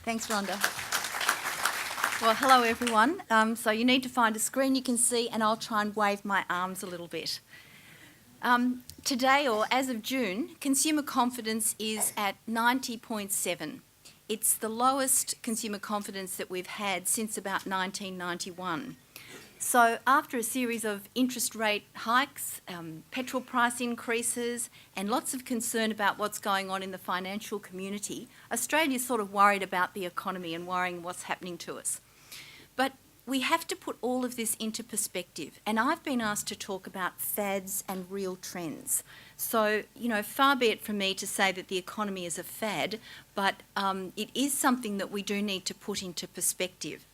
Thanks, Rhonda. Well, hello everyone. So you need to find a screen you can see, and I'll try and wave my arms a little bit. Today, or as of June, consumer confidence is at 90.7. It's the lowest consumer confidence that we've had since about 1991. So after a series of interest rate hikes, petrol price increases, and lots of concern about what's going on in the financial community, Australia's sort of worried about the economy and worrying what's happening to us. But we have to put all of this into perspective, and I've been asked to talk about fads and real trends. So, far be it from me to say that the economy is a fad, but it is something that we do need to put into perspective.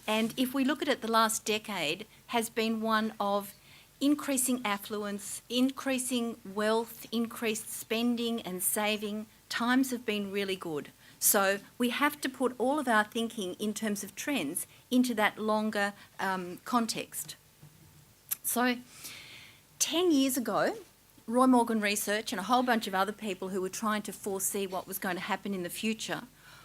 And if we look at it, the last decade has been one of increasing affluence, increasing wealth, increased spending and saving. Times have been really good. So we have to put all of our thinking in terms of trends into that longer context. So 10 years ago, Roy Morgan Research and a whole bunch of other people who were trying to foresee what was going to happen in the future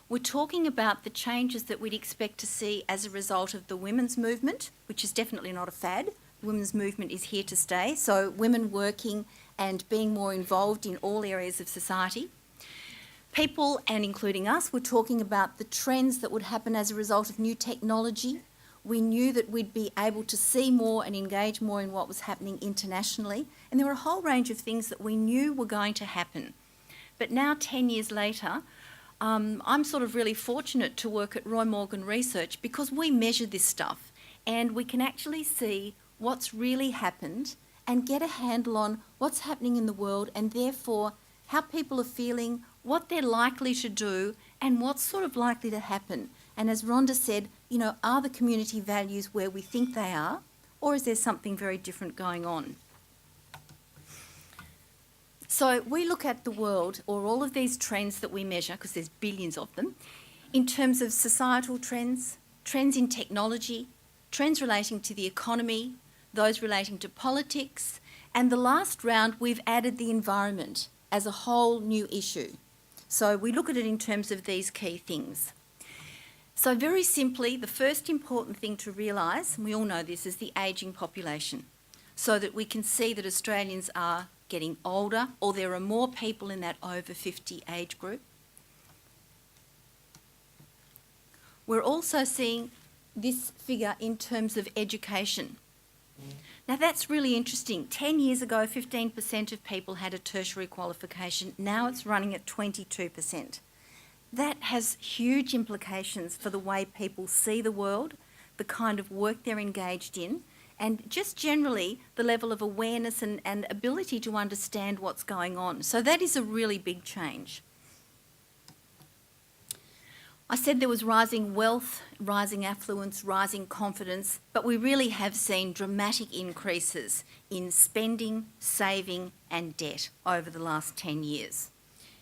were talking about the changes that we'd expect to see as a result of the women's movement, which is definitely not a fad. The women's movement is here to stay. So women working and being more involved in all areas of society. People, and including us, were talking about the trends that would happen as a result of new technology. We knew that we'd be able to see more and engage more in what was happening internationally. And there were a whole range of things that we knew were going to happen. But now, 10 years later, I'm sort of really fortunate to work at Roy Morgan Research because we measure this stuff and we can actually see what's really happened and get a handle on what's happening in the world and therefore how people are feeling, what they're likely to do and what's sort of likely to happen. And as Rhonda said, are the community values where we think they are, or is there something very different going on? So we look at the world, or all of these trends that we measure, because there's billions of them, in terms of societal trends, trends in technology, trends relating to the economy, those relating to politics, and the last round we've added the environment as a whole new issue. So we look at it in terms of these key things. So very simply, the first important thing to realise, and we all know this, is the ageing population, so that we can see that Australians are getting older, or there are more people in that over 50 age group. We're also seeing this figure in terms of education. Now that's really interesting. 10 years ago, 15% of people had a tertiary qualification. Now it's running at 22%. That has huge implications for the way people see the world, the kind of work they're engaged in, and just generally the level of awareness and ability to understand what's going on. So that is a really big change. I said there was rising wealth, rising affluence, rising confidence, but we really have seen dramatic increases in spending, saving and debt over the last 10 years.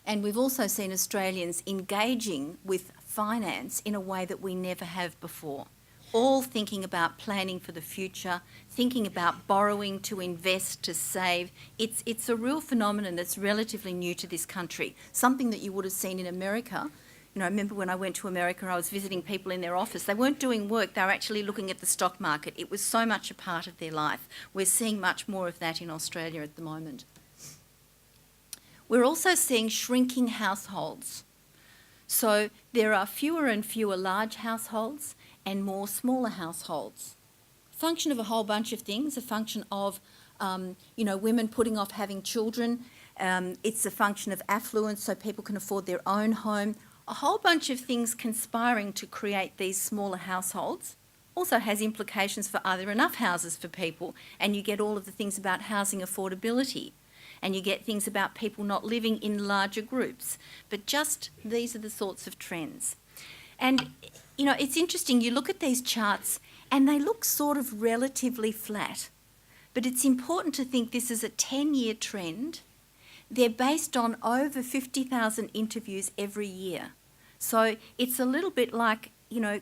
And we've also seen Australians engaging with finance in a way that we never have before. All thinking about planning for the future, thinking about borrowing to invest, to save. It's a real phenomenon that's relatively new to this country, something that you would have seen in America. I remember when I went to America, I was visiting people in their office. They weren't doing work, they were actually looking at the stock market. It was so much a part of their life. We're seeing much more of that in Australia at the moment. We're also seeing shrinking households. So there are fewer and fewer large households and more smaller households. Function of a whole bunch of things, a function of women putting off having children. It's a function of affluence, so people can afford their own home. A whole bunch of things conspiring to create these smaller households. Also has implications for are there enough houses for people, and you get all of the things about housing affordability, and you get things about people not living in larger groups. But just these are the sorts of trends. And it's interesting, you look at these charts and they look sort of relatively flat, but it's important to think this is a 10-year trend. They're based on over 50,000 interviews every year. So it's a little bit like,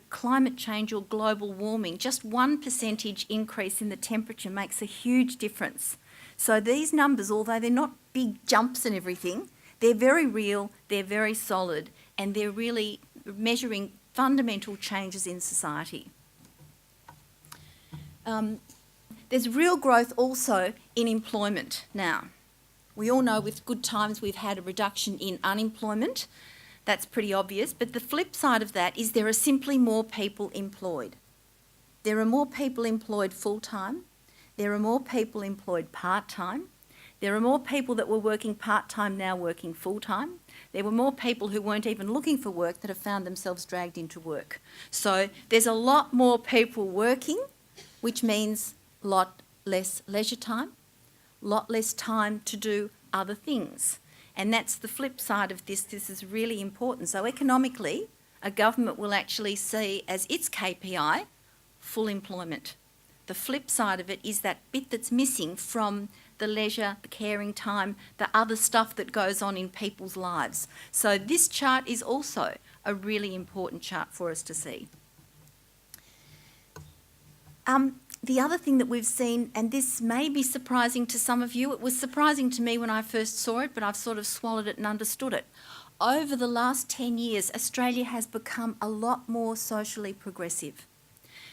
climate change or global warming. Just 1% increase in the temperature makes a huge difference. So these numbers, although they're not big jumps and everything, they're very real, they're very solid, and they're really measuring fundamental changes in society. There's real growth also in employment now. We all know with good times we've had a reduction in unemployment. That's pretty obvious. But the flip side of that is there are simply more people employed. There are more people employed full-time. There are more people employed part-time. There are more people that were working part-time now working full-time. There were more people who weren't even looking for work that have found themselves dragged into work. So there's a lot more people working, which means a lot less leisure time, a lot less time to do other things. And that's the flip side of this. This is really important. So economically, a government will actually see as its KPI full employment. The flip side of it is that bit that's missing from the leisure, the caring time, the other stuff that goes on in people's lives. So this chart is also a really important chart for us to see. The other thing that we've seen, and this may be surprising to some of you, it was surprising to me when I first saw it, but I've sort of swallowed it and understood it. Over the last 10 years, Australia has become a lot more socially progressive.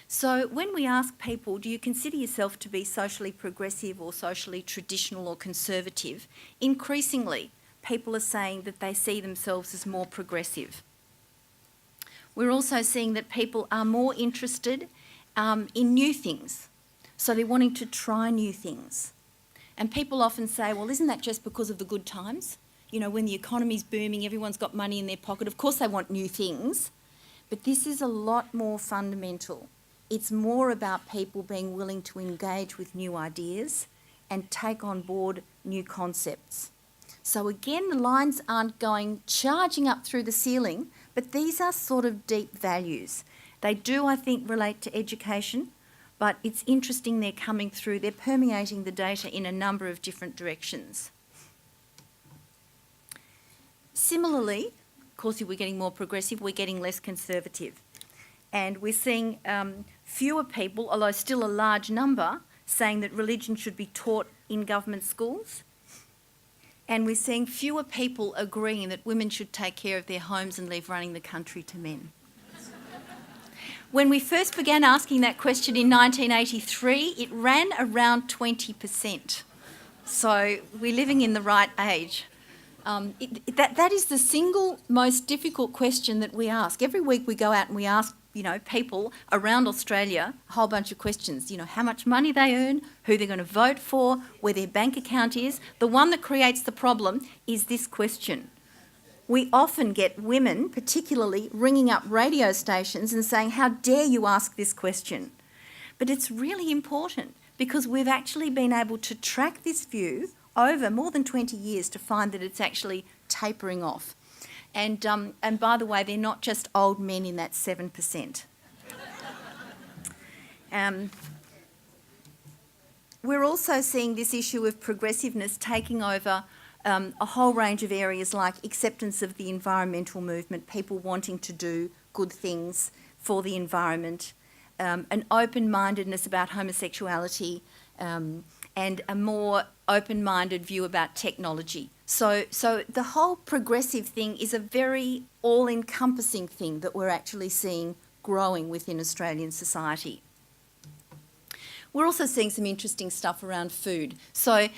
So when we ask people, do you consider yourself to be socially progressive or socially traditional or conservative, increasingly people are saying that they see themselves as more progressive. We're also seeing that people are more interested in new things. So they're wanting to try new things. And people often say, well, isn't that just because of the good times? You know, when the economy's booming, everyone's got money in their pocket. Of course they want new things. But this is a lot more fundamental. It's more about people being willing to engage with new ideas and take on board new concepts. So again, the lines aren't going charging up through the ceiling, but these are sort of deep values. They do, I think, relate to education, but it's interesting they're coming through. They're permeating the data in a number of different directions. Similarly, of course, if we're getting more progressive, we're getting less conservative. And we're seeing fewer people, although still a large number, saying that religion should be taught in government schools. And we're seeing fewer people agreeing that women should take care of their homes and leave running the country to men. When we first began asking that question in 1983, it ran around 20%. So we're living in the right age. That is the single most difficult question that we ask. Every week we go out and we ask, people around Australia a whole bunch of questions. How much money they earn, who they're going to vote for, where their bank account is. The one that creates the problem is this question. We often get women, particularly, ringing up radio stations and saying, how dare you ask this question? But it's really important because we've actually been able to track this view over more than 20 years to find that it's actually tapering off. And by the way, they're not just old men in that 7%. We're also seeing this issue of progressiveness taking over a whole range of areas like acceptance of the environmental movement, people wanting to do good things for the environment, an open-mindedness about homosexuality, and a more open-minded view about technology. So the whole progressive thing is a very all-encompassing thing that we're actually seeing growing within Australian society. We're also seeing some interesting stuff around food. So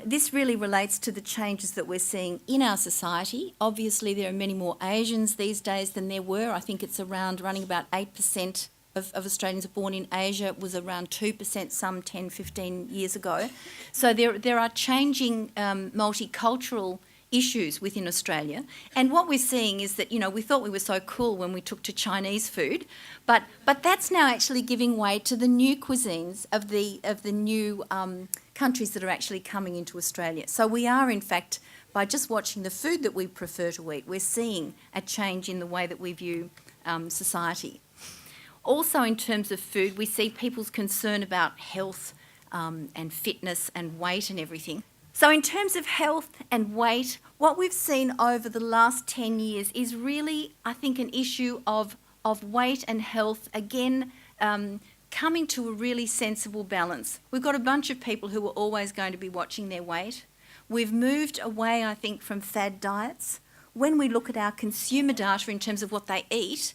this really relates to the changes that we're seeing in our society. Obviously, there are many more Asians these days than there were. I think it's running about 8% of Australians are born in Asia. It was around 2% some 10, 15 years ago. So there are changing multicultural issues within Australia. And what we're seeing is that, we thought we were so cool when we took to Chinese food, but that's now actually giving way to the new cuisines of the new countries that are actually coming into Australia. So we are, in fact, by just watching the food that we prefer to eat, we're seeing a change in the way that we view society. Also, in terms of food, we see people's concern about health and fitness and weight and everything. So in terms of health and weight, what we've seen over the last 10 years is really, I think, an issue of weight and health, again, coming to a really sensible balance. We've got a bunch of people who are always going to be watching their weight. We've moved away, I think, from fad diets. when we look at our consumer data in terms of what they eat,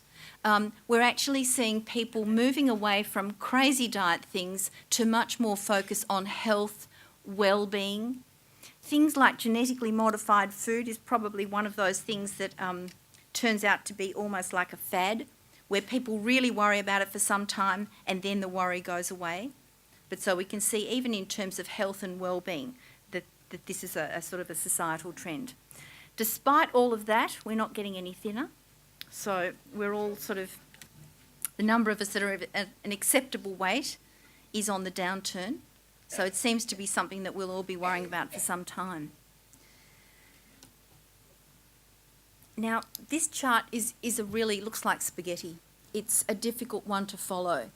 we're actually seeing people moving away from crazy diet things to much more focus on health, well-being. Things like genetically modified food is probably one of those things that turns out to be almost like a fad, where people really worry about it for some time and then the worry goes away. But so we can see, even in terms of health and well-being, that this is a sort of a societal trend. Despite all of that, we're not getting any thinner. So we're all sort of, the number of us that are at an acceptable weight is on the downturn. So it seems to be something that we'll all be worrying about for some time. Now, this chart is a really, looks like spaghetti. It's a difficult one to follow,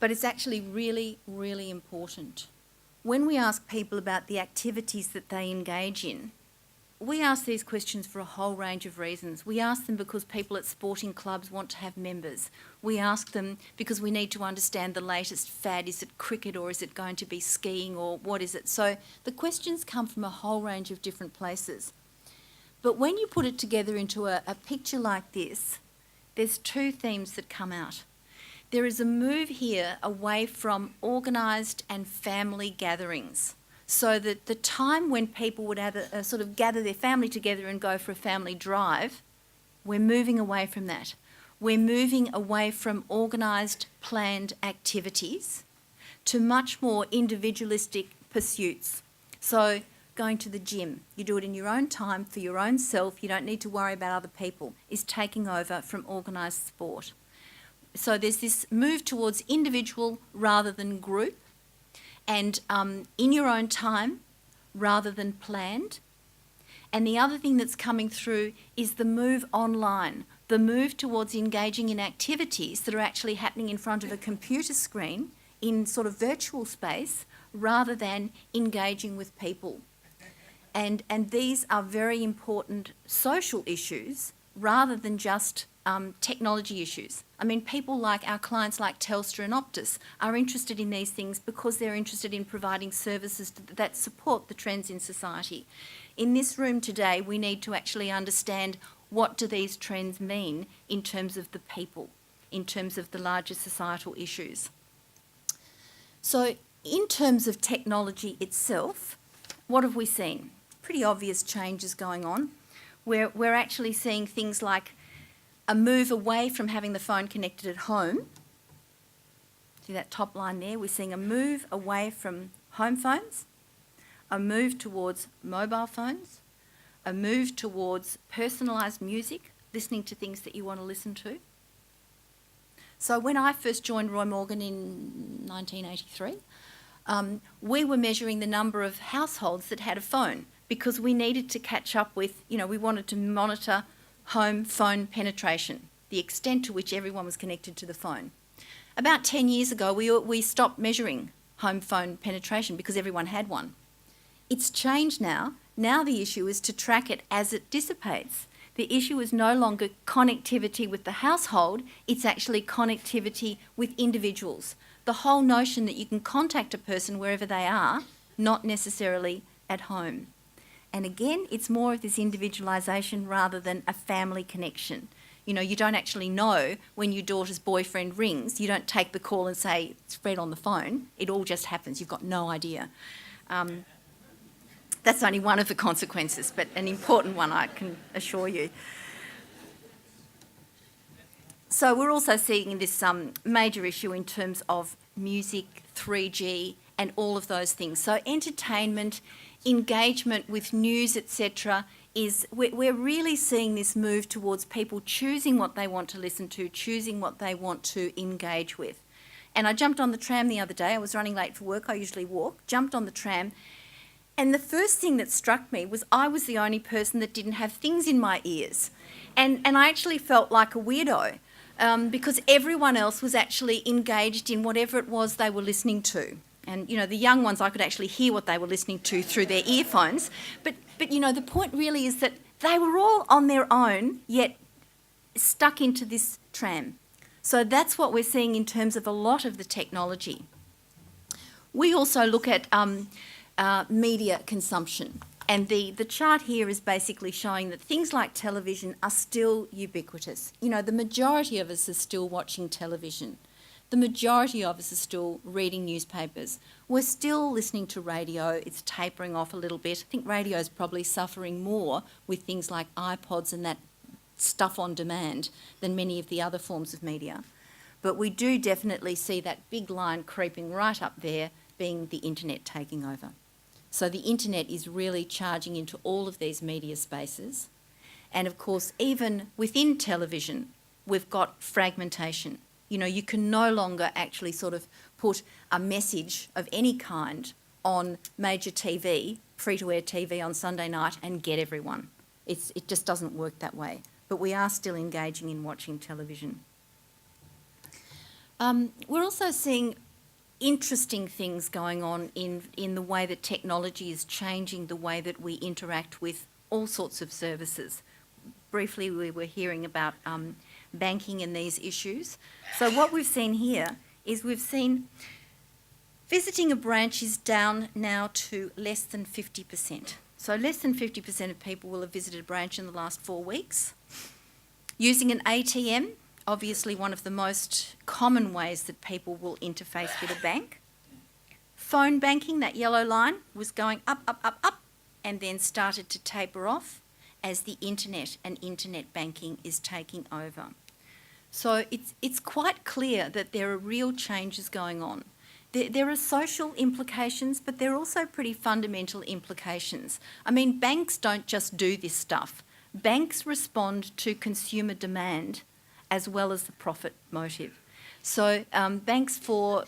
but it's actually really, really important. When we ask people about the activities that they engage in, we ask these questions for a whole range of reasons. We ask them because people at sporting clubs want to have members. We ask them because we need to understand the latest fad. Is it cricket, or is it going to be skiing, or what is it? So the questions come from a whole range of different places. But when you put it together into a picture like this, there's two themes that come out. There is a move here away from organised and family gatherings. So that the time when people would have sort of gather their family together and go for a family drive, we're moving away from that. We're moving away from organised, planned activities to much more individualistic pursuits. So going to the gym, you do it in your own time for your own self, you don't need to worry about other people, is taking over from organised sport. So there's this move towards individual rather than group, and in your own time rather than planned. And the other thing that's coming through is the move online, the move towards engaging in activities that are actually happening in front of a computer screen in sort of virtual space rather than engaging with people. And these are very important social issues rather than just technology issues. I mean, people like our clients like Telstra and Optus are interested in these things because they're interested in providing services that support the trends in society. In this room today, we need to actually understand what do these trends mean in terms of the people, in terms of the larger societal issues. So in terms of technology itself, what have we seen? Pretty obvious changes going on. We're actually seeing things like a move away from having the phone connected at home. See that top line there? We're seeing a move away from home phones, a move towards mobile phones, a move towards personalised music, listening to things that you want to listen to. So when I first joined Roy Morgan in 1983, we were measuring the number of households that had a phone because we needed to catch up with, we wanted to monitor home phone penetration, the extent to which everyone was connected to the phone. About 10 years ago, we stopped measuring home phone penetration because everyone had one. It's changed now. Now the issue is to track it as it dissipates. The issue is no longer connectivity with the household, it's actually connectivity with individuals. The whole notion that you can contact a person wherever they are, not necessarily at home. And again, it's more of this individualisation rather than a family connection. You don't actually know when your daughter's boyfriend rings, you don't take the call and say, it's Fred on the phone. It all just happens. You've got no idea. That's only one of the consequences, but an important one, I can assure you. So we're also seeing this major issue in terms of music, 3G, and all of those things. So entertainment, engagement with news, etc., we're really seeing this move towards people choosing what they want to listen to, choosing what they want to engage with. And I jumped on the tram the other day. I was running late for work. I usually walk. Jumped on the tram. And the first thing that struck me was I was the only person that didn't have things in my ears. And I actually felt like a weirdo because everyone else was actually engaged in whatever it was they were listening to. And, the young ones, I could actually hear what they were listening to through their earphones. But the point really is that they were all on their own, yet stuck into this tram. So that's what we're seeing in terms of a lot of the technology. We also look at media consumption. And the chart here is basically showing that things like television are still ubiquitous. You know, the majority of us are still watching television. The majority of us are still reading newspapers. We're still listening to radio. It's tapering off a little bit. I think radio is probably suffering more with things like iPods and that stuff on demand than many of the other forms of media. But we do definitely see that big line creeping right up there being the internet taking over. So the internet is really charging into all of these media spaces. And of course, even within television, we've got fragmentation. You know, you can no longer actually sort of put a message of any kind on major TV, free-to-air TV on Sunday night and get everyone. It just doesn't work that way. But we are still engaging in watching television. We're also seeing interesting things going on in the way that technology is changing the way that we interact with all sorts of services. Briefly, we were hearing about banking and these issues. So what we've seen here is we've seen visiting a branch is down now to less than 50%. So less than 50% of people will have visited a branch in the last 4 weeks. Using an ATM, obviously one of the most common ways that people will interface with a bank. Phone banking, that yellow line, was going up, up, up, up, and then started to taper off as the internet and internet banking is taking over. So it's quite clear that there are real changes going on. There are social implications, but there are also pretty fundamental implications. I mean, banks don't just do this stuff. Banks respond to consumer demand as well as the profit motive. So banks are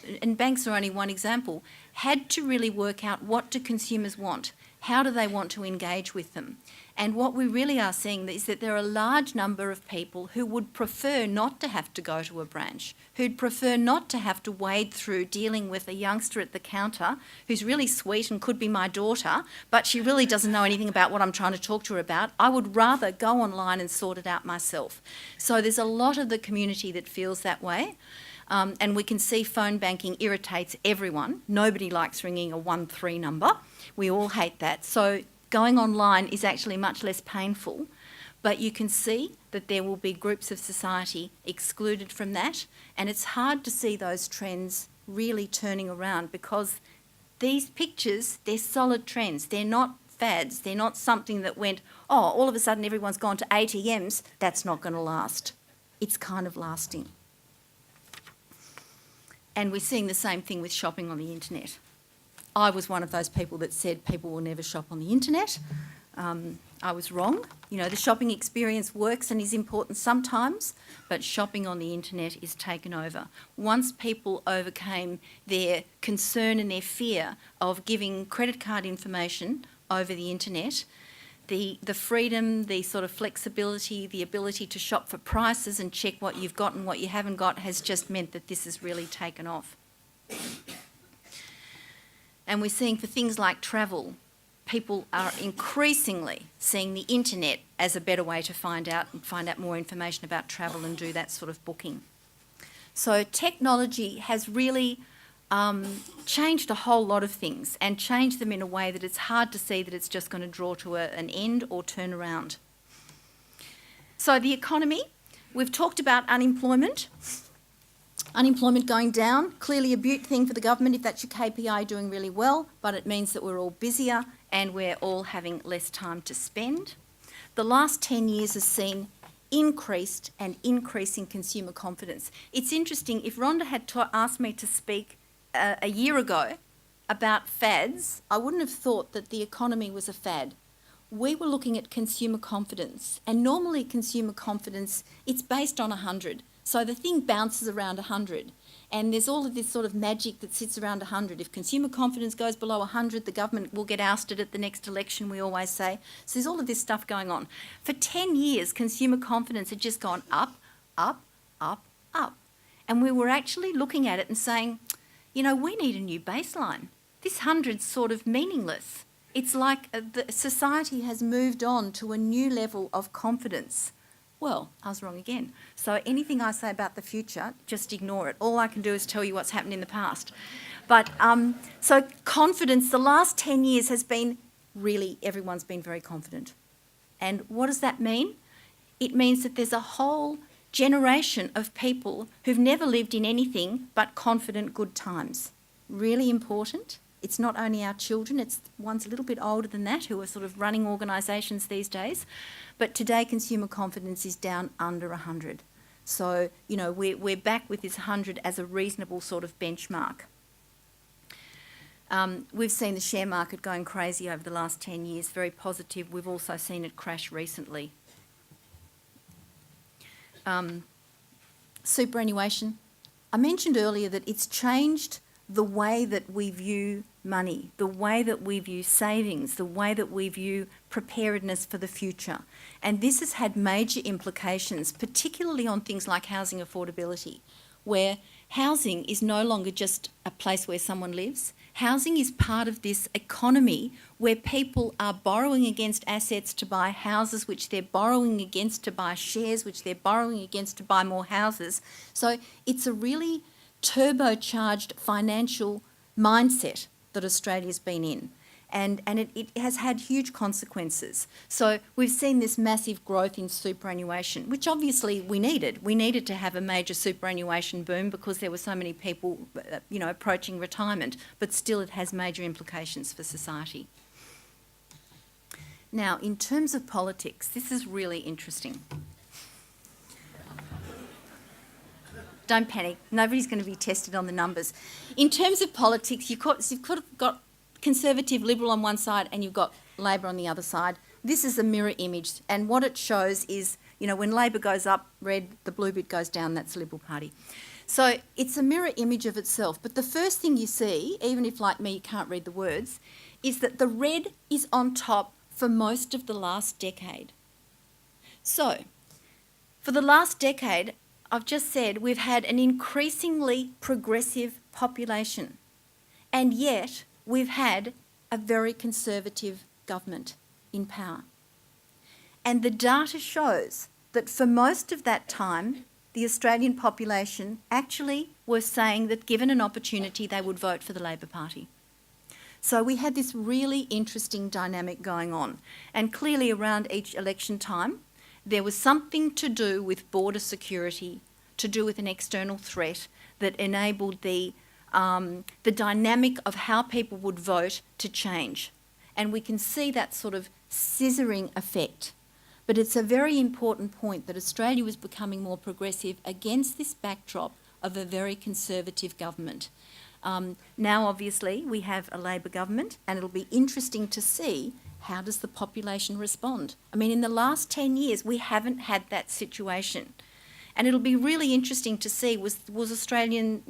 only one example, had to really work out what do consumers want, how do they want to engage with them. And what we really are seeing is that there are a large number of people who would prefer not to have to go to a branch, who'd prefer not to have to wade through dealing with a youngster at the counter who's really sweet and could be my daughter, but she really doesn't know anything about what I'm trying to talk to her about. I would rather go online and sort it out myself. So there's a lot of the community that feels that way. And we can see phone banking irritates everyone. Nobody likes ringing a 13 number. We all hate that. So going online is actually much less painful, but you can see that there will be groups of society excluded from that, and it's hard to see those trends really turning around because these pictures, they're solid trends. They're not fads. They're not something that went, oh, all of a sudden everyone's gone to ATMs. That's not going to last. It's kind of lasting. And we're seeing the same thing with shopping on the internet. I was one of those people that said people will never shop on the internet. I was wrong. You know, the shopping experience works and is important sometimes, but shopping on the internet is taken over. Once people overcame their concern and their fear of giving credit card information over the internet, the freedom, the sort of flexibility, the ability to shop for prices and check what you've got and what you haven't got has just meant that this has really taken off. And we're seeing for things like travel, people are increasingly seeing the internet as a better way to find out more information about travel and do that sort of booking. So technology has really changed a whole lot of things and changed them in a way that it's hard to see that it's just going to draw to an end or turn around. So the economy, we've talked about unemployment. Unemployment going down, clearly a beaut thing for the government if that's your KPI doing really well, but it means that we're all busier and we're all having less time to spend. The last 10 years has seen increased and increasing consumer confidence. It's interesting, if Rhonda had asked me to speak a year ago about fads, I wouldn't have thought that the economy was a fad. We were looking at consumer confidence, and normally consumer confidence, it's based on 100. So the thing bounces around 100, and there's all of this sort of magic that sits around 100. If consumer confidence goes below 100, the government will get ousted at the next election, we always say. So there's all of this stuff going on. For 10 years, consumer confidence had just gone up, up, up, up. And we were actually looking at it and saying, you know, we need a new baseline. This 100's sort of meaningless. It's like the society has moved on to a new level of confidence. Well, I was wrong again. So anything I say about the future, just ignore it. All I can do is tell you what's happened in the past. But so confidence, the last 10 years has been really everyone's been very confident. And what does that mean? It means that there's a whole generation of people who've never lived in anything but confident good times. Really important. It's not only our children, it's ones a little bit older than that who are sort of running organisations these days. But today consumer confidence is down under 100. So, you know, we're back with this 100 as a reasonable sort of benchmark. We've seen the share market going crazy over the last 10 years, very positive. We've also seen it crash recently. Superannuation. I mentioned earlier that it's changed the way that we view money, the way that we view savings, the way that we view preparedness for the future. And this has had major implications, particularly on things like housing affordability, where housing is no longer just a place where someone lives. Housing is part of this economy where people are borrowing against assets to buy houses, which they're borrowing against to buy shares, which they're borrowing against to buy more houses. So it's a really turbocharged financial mindset that Australia's been in. And it has had huge consequences. So we've seen this massive growth in superannuation, which obviously we needed. We needed to have a major superannuation boom because there were so many people, you know, approaching retirement, but still it has major implications for society. Now, in terms of politics, this is really interesting. Don't panic, nobody's going to be tested on the numbers. In terms of politics, you've got Conservative, Liberal on one side and you've got Labor on the other side. This is a mirror image, and what it shows is, you know, when Labor goes up, red, the blue bit goes down, that's the Liberal Party. So it's a mirror image of itself, but the first thing you see, even if like me you can't read the words, is that the red is on top for most of the last decade. So, for the last decade, I've just said we've had an increasingly progressive population, and yet we've had a very conservative government in power. And the data shows that for most of that time, the Australian population actually was saying that given an opportunity, they would vote for the Labor Party. So we had this really interesting dynamic going on. And clearly around each election time, there was something to do with border security, to do with an external threat that enabled the dynamic of how people would vote to change. And we can see that sort of scissoring effect. But it's a very important point that Australia was becoming more progressive against this backdrop of a very conservative government. Now, obviously, we have a Labor government, and it'll be interesting to see how does the population respond. I mean, in the last 10 years, we haven't had that situation. And it'll be really interesting to see was the Australian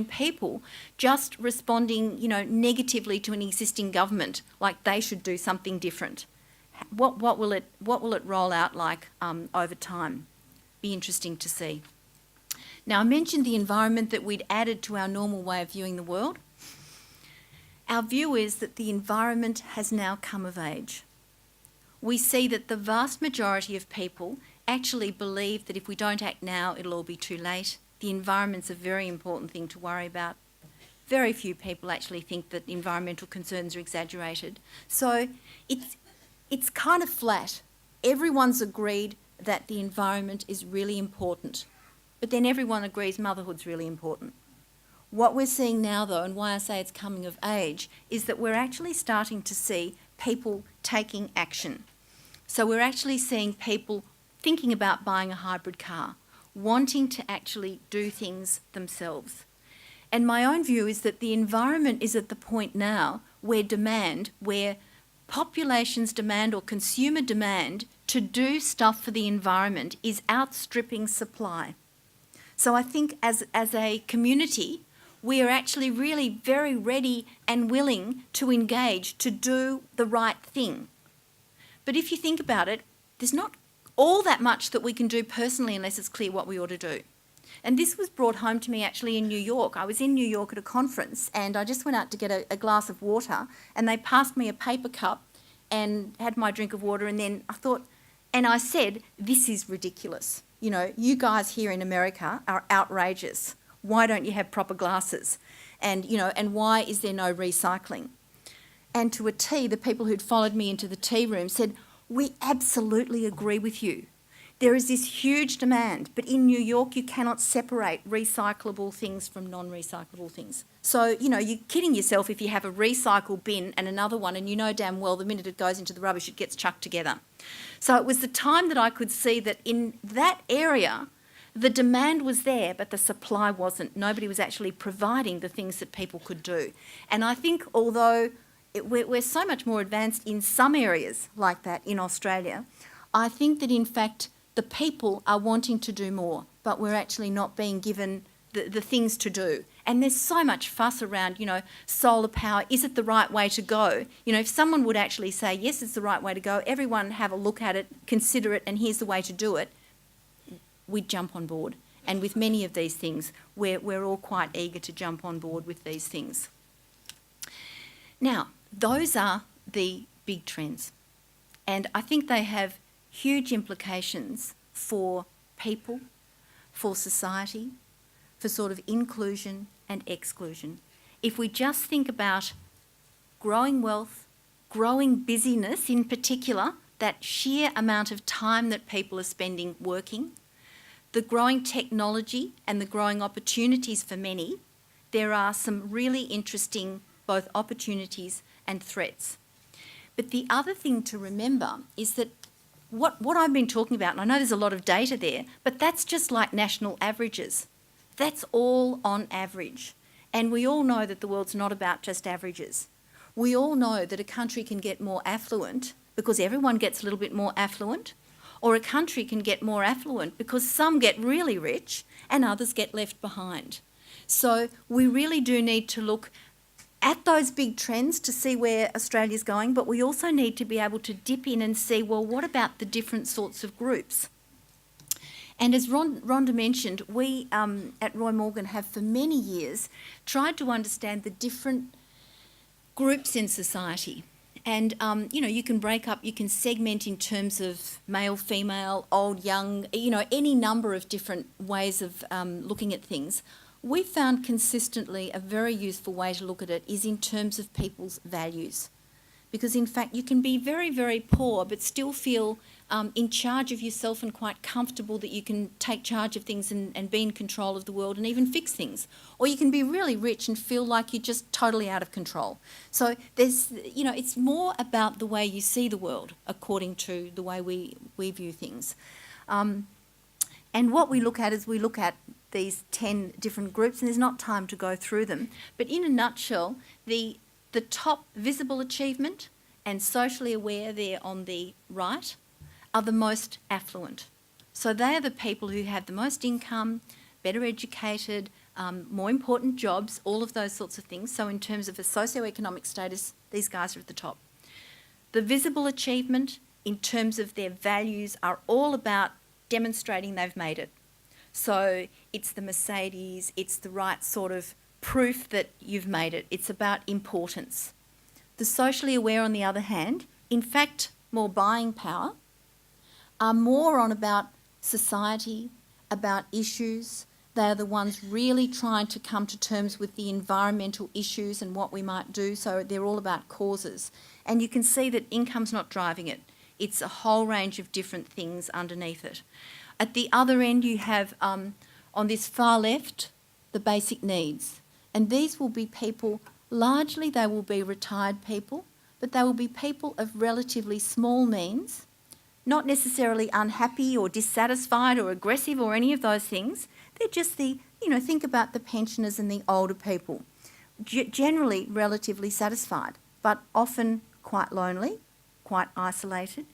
people just responding, you know, negatively to an existing government, like they should do something different. What will it roll out like over time? Be interesting to see. Now, I mentioned the environment that we'd added to our normal way of viewing the world. Our view is that the environment has now come of age. We see that the vast majority of people actually believe that if we don't act now, it'll all be too late. The environment's a very important thing to worry about. Very few people actually think that environmental concerns are exaggerated. So it's kind of flat. Everyone's agreed that the environment is really important, but then everyone agrees motherhood's really important. What we're seeing now, though, and why I say it's coming of age, is that we're actually starting to see people taking action. So we're actually seeing people thinking about buying a hybrid car, wanting to actually do things themselves. And my own view is that the environment is at the point now where population's demand or consumer demand to do stuff for the environment is outstripping supply. So I think as a community, we are actually really very ready and willing to engage to do the right thing. But if you think about it, there's not all that much that we can do personally unless it's clear what we ought to do. And this was brought home to me actually in New York. I was in New York at a conference and I just went out to get a glass of water and they passed me a paper cup and had my drink of water, and then I said, this is ridiculous. You know, you guys here in America are outrageous. Why don't you have proper glasses? And, you know, and why is there no recycling? and to a T, the people who'd followed me into the tea room said, "We absolutely agree with you. There is this huge demand, but in New York you cannot separate recyclable things from non-recyclable things. So, you're kidding yourself if you have a recycle bin and another one, and you know damn well the minute it goes into the rubbish it gets chucked together." So it was the time that I could see that in that area the demand was there, but the supply wasn't. Nobody was actually providing the things that people could do. And I think although we're so much more advanced in some areas like that in Australia, I think that in fact the people are wanting to do more, but we're actually not being given the things to do. And there's so much fuss around, solar power. Is it the right way to go? If someone would actually say, yes, it's the right way to go, everyone have a look at it, consider it, and here's the way to do it, we'd jump on board. And with many of these things, we're all quite eager to jump on board with these things. Now, those are the big trends. And I think they have huge implications for people, for society, for sort of inclusion and exclusion. If we just think about growing wealth, growing busyness in particular, that sheer amount of time that people are spending working, the growing technology and the growing opportunities for many, there are some really interesting both opportunities and threats. But the other thing to remember is that what I've been talking about, and I know there's a lot of data there, but that's just like national averages. That's all on average. And we all know that the world's not about just averages. We all know that a country can get more affluent because everyone gets a little bit more affluent, or a country can get more affluent because some get really rich and others get left behind. So we really do need to look at those big trends to see where Australia's going, but we also need to be able to dip in and see, well, what about the different sorts of groups? And as Rhonda mentioned, we at Roy Morgan have for many years tried to understand the different groups in society. And, you can break up, you can segment in terms of male, female, old, young, any number of different ways of looking at things. We found consistently a very useful way to look at it is in terms of people's values. Because in fact you can be very, very poor but still feel in charge of yourself and quite comfortable that you can take charge of things and be in control of the world and even fix things. Or you can be really rich and feel like you're just totally out of control. So there's, it's more about the way you see the world according to the way we view things. And what we look at is we look at these 10 different groups, and there's not time to go through them. But in a nutshell, the top visible achievement and socially aware there on the right are the most affluent. So they are the people who have the most income, better educated, more important jobs, all of those sorts of things. So in terms of a socioeconomic status, these guys are at the top. The visible achievement in terms of their values are all about demonstrating they've made it. So it's the Mercedes, it's the right sort of proof that you've made it. It's about importance. The socially aware, on the other hand, in fact, more buying power, are more on about society, about issues. They are the ones really trying to come to terms with the environmental issues and what we might do. So they're all about causes. And you can see that income's not driving it. It's a whole range of different things underneath it. At the other end, you have, on this far left, the basic needs. And these will be people, largely they will be retired people, but they will be people of relatively small means, not necessarily unhappy or dissatisfied or aggressive or any of those things. They're just think about the pensioners and the older people. Generally relatively satisfied, but often quite lonely, quite isolated.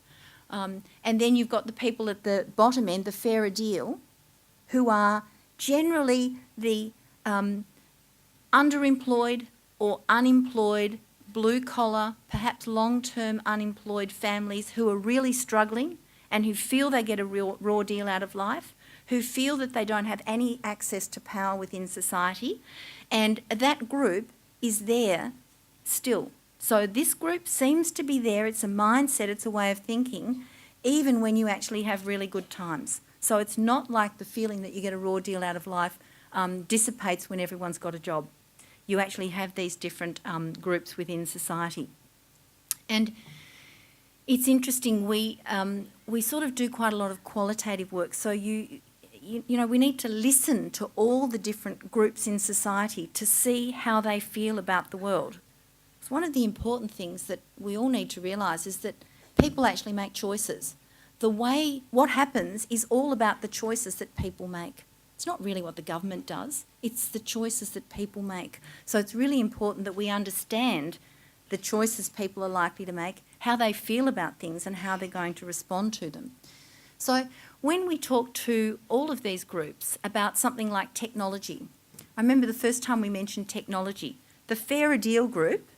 And then you've got the people at the bottom end, the fairer deal, who are generally the underemployed or unemployed, blue-collar, perhaps long-term unemployed families who are really struggling and who feel they get a real raw deal out of life, who feel that they don't have any access to power within society, and that group is there still. So this group seems to be there. It's a mindset, it's a way of thinking, even when you actually have really good times. So it's not like the feeling that you get a raw deal out of life dissipates when everyone's got a job. You actually have these different groups within society. And it's interesting, we sort of do quite a lot of qualitative work. So you know, we need to listen to all the different groups in society to see how they feel about the world. It's one of the important things that we all need to realise is that people actually make choices. What happens is all about the choices that people make. It's not really what the government does, it's the choices that people make. So it's really important that we understand the choices people are likely to make, how they feel about things and how they're going to respond to them. So when we talk to all of these groups about something like technology, I remember the first time we mentioned technology, the Fairer Deal group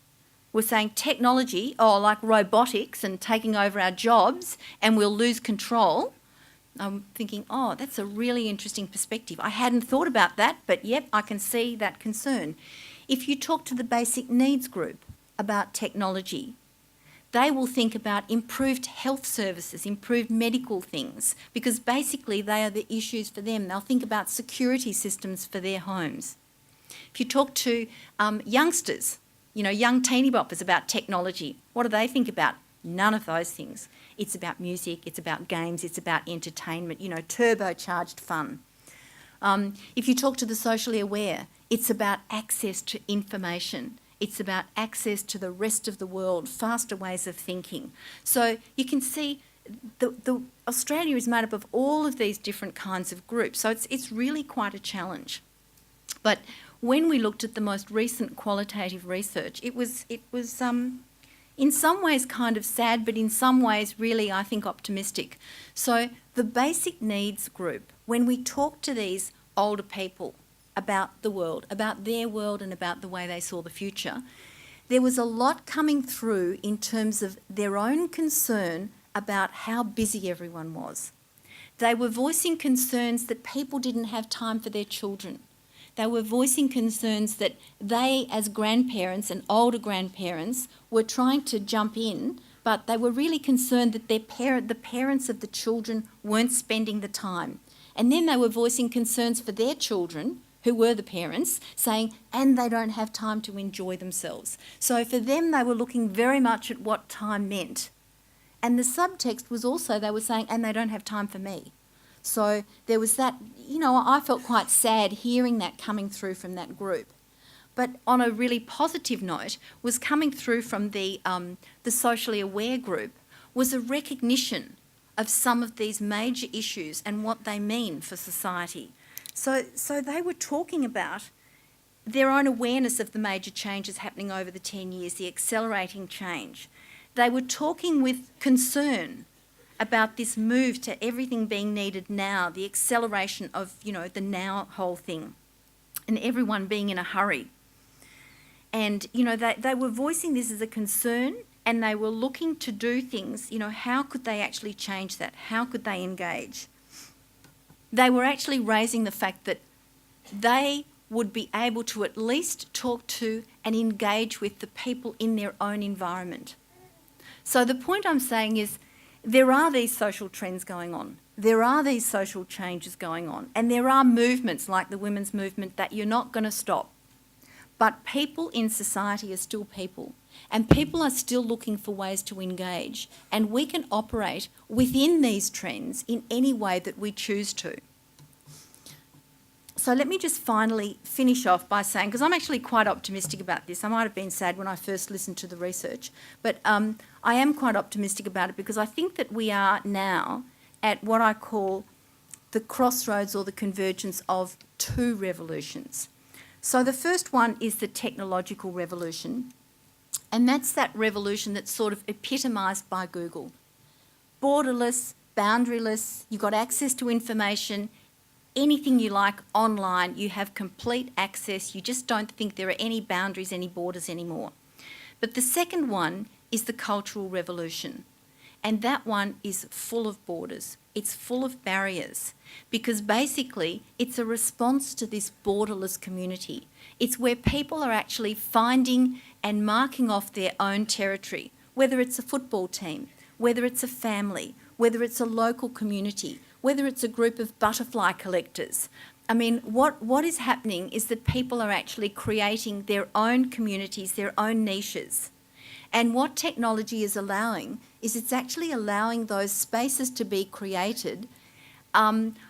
was saying technology, like robotics and taking over our jobs and we'll lose control. I'm thinking, that's a really interesting perspective. I hadn't thought about that, but yep, I can see that concern. If you talk to the basic needs group about technology, they will think about improved health services, improved medical things, because basically they are the issues for them. They'll think about security systems for their homes. If you talk to youngsters, young teeny boppers about technology, what do they think about? None of those things. It's about music, it's about games, it's about entertainment, turbocharged fun. If you talk to the socially aware, it's about access to information. It's about access to the rest of the world, faster ways of thinking. So you can see the Australia is made up of all of these different kinds of groups. So it's really quite a challenge. But when we looked at the most recent qualitative research, it was in some ways kind of sad, but in some ways really, I think, optimistic. So the basic needs group, when we talk to these older people about the world, about their world and about the way they saw the future, there was a lot coming through in terms of their own concern about how busy everyone was. They were voicing concerns that people didn't have time for their children. They were voicing concerns that they, as grandparents and older grandparents, were trying to jump in, but they were really concerned that the parents of the children weren't spending the time. And then they were voicing concerns for their children, who were the parents, saying, and they don't have time to enjoy themselves. So for them, they were looking very much at what time meant. And the subtext was also, they were saying, and they don't have time for me. So there was that, I felt quite sad hearing that coming through from that group. But on a really positive note, was coming through from the socially aware group was a recognition of some of these major issues and what they mean for society. So they were talking about their own awareness of the major changes happening over the 10 years, the accelerating change. They were talking with concern about this move to everything being needed now, the acceleration of, the now whole thing, and everyone being in a hurry. And, they were voicing this as a concern, and they were looking to do things, how could they actually change that? How could they engage? They were actually raising the fact that they would be able to at least talk to and engage with the people in their own environment. So the point I'm saying is there are these social trends going on. There are these social changes going on. And there are movements like the women's movement that you're not going to stop. But people in society are still people. And people are still looking for ways to engage. And we can operate within these trends in any way that we choose to. So let me just finally finish off by saying, because I'm actually quite optimistic about this. I might have been sad when I first listened to the research, but I am quite optimistic about it because I think that we are now at what I call the crossroads or the convergence of two revolutions. So the first one is the technological revolution, and that's that revolution that's sort of epitomised by Google. Borderless, boundaryless, you've got access to information, anything you like online, you have complete access, you just don't think there are any boundaries, any borders anymore. But the second one is the cultural revolution, and that one is full of borders. It's full of barriers because basically it's a response to this borderless community. It's where people are actually finding and marking off their own territory, whether it's a football team, whether it's a family, whether it's a local community, whether it's a group of butterfly collectors. I mean, what is happening is that people are actually creating their own communities, their own niches. And what technology is allowing is it's actually allowing those spaces to be created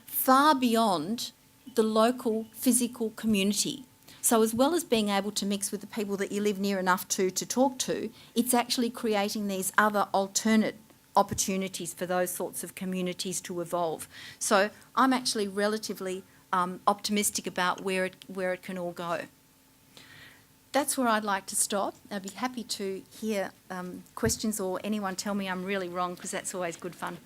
far beyond the local physical community. So as well as being able to mix with the people that you live near enough to talk to, it's actually creating these other alternate opportunities for those sorts of communities to evolve. So I'm actually relatively optimistic about where it can all go. That's where I'd like to stop. I'd be happy to hear questions or anyone tell me I'm really wrong, because that's always good fun.